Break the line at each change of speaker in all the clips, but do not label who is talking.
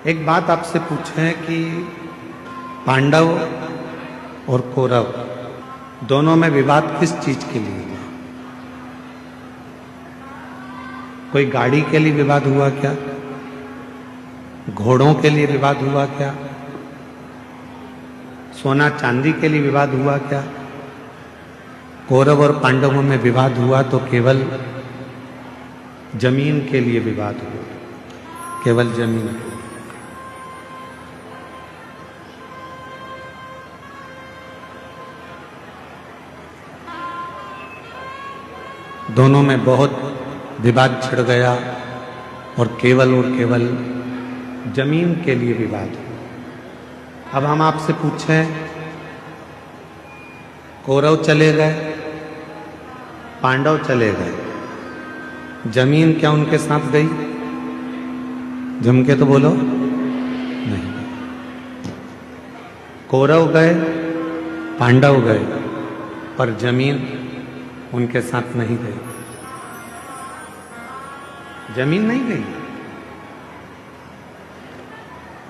एक बात आपसे पूछें कि पांडव और कौरव दोनों में विवाद किस चीज के लिए हुआ? कोई गाड़ी के लिए विवाद हुआ क्या? घोड़ों के लिए विवाद हुआ क्या? सोना चांदी के लिए विवाद हुआ क्या? कौरव और पांडवों में विवाद हुआ तो केवल जमीन के लिए विवाद हुआ, केवल जमीन। दोनों में बहुत विवाद छिड़ गया और केवल जमीन के लिए विवाद हुआ। अब हम आपसे पूछें, कौरव चले गए, पांडव चले गए, जमीन क्या उनके साथ गई? जम के तो बोलो, नहीं। कौरव गए, पांडव गए, पर जमीन उनके साथ नहीं गई। जमीन नहीं गई,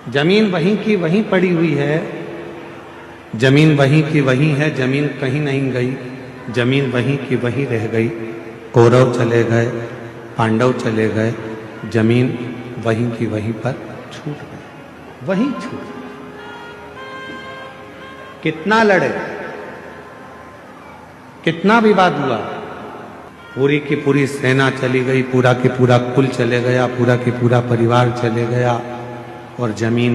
जमीन वहीं की वहीं पड़ी हुई है, जमीन वहीं की वहीं है, जमीन कहीं नहीं गई, जमीन वहीं की वहीं रह गई। कौरव चले गए, पांडव चले गए, जमीन वहीं की वहीं पर छूट गई, वहीं छूट गई। कितना लड़े, कितना विवाद हुआ, पूरी की पूरी सेना चली गई, पूरा की पूरा कुल चले गया, पूरा की पूरा परिवार चले गया और जमीन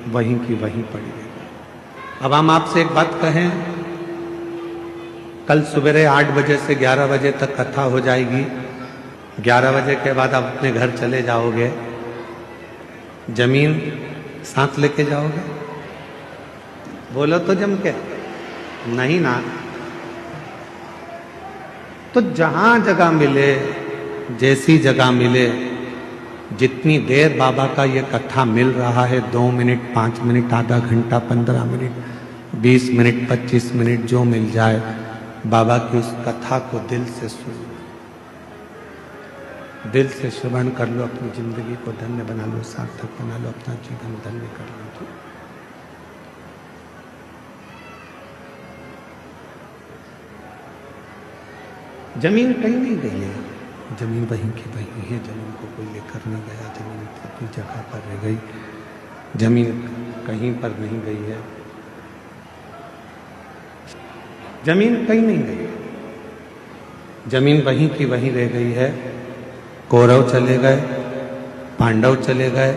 वहीं की वहीं पड़ी गई। अब हम आपसे एक बात कहें, कल सवेरे 8 बजे से 11 बजे तक कथा हो जाएगी। 11 बजे के बाद आप अपने घर चले जाओगे, जमीन साथ लेके जाओगे? बोलो तो जम के, नहीं ना। तो जहां जगह मिले, जैसी जगह मिले, जितनी देर बाबा का ये कथा मिल रहा है, 2 मिनट, 5 मिनट, आधा घंटा, 15 मिनट, 20 मिनट, 25 मिनट, जो मिल जाए, बाबा की उस कथा को दिल से सुनो, दिल से श्रवण कर लो, अपनी जिंदगी को धन्य बना लो, सार्थक बना लो, अपना जीवन धन्य कर लो। जमीन कहीं नहीं गई है, जमीन वहीं की वहीं है, जमीन को कोई लेकर नहीं गया, जमीन अपनी जगह पर रह गई, जमीन कहीं पर नहीं गई है, जमीन कहीं नहीं गई, जमीन वहीं की वहीं रह गई है। कौरव चले गए, पांडव चले गए,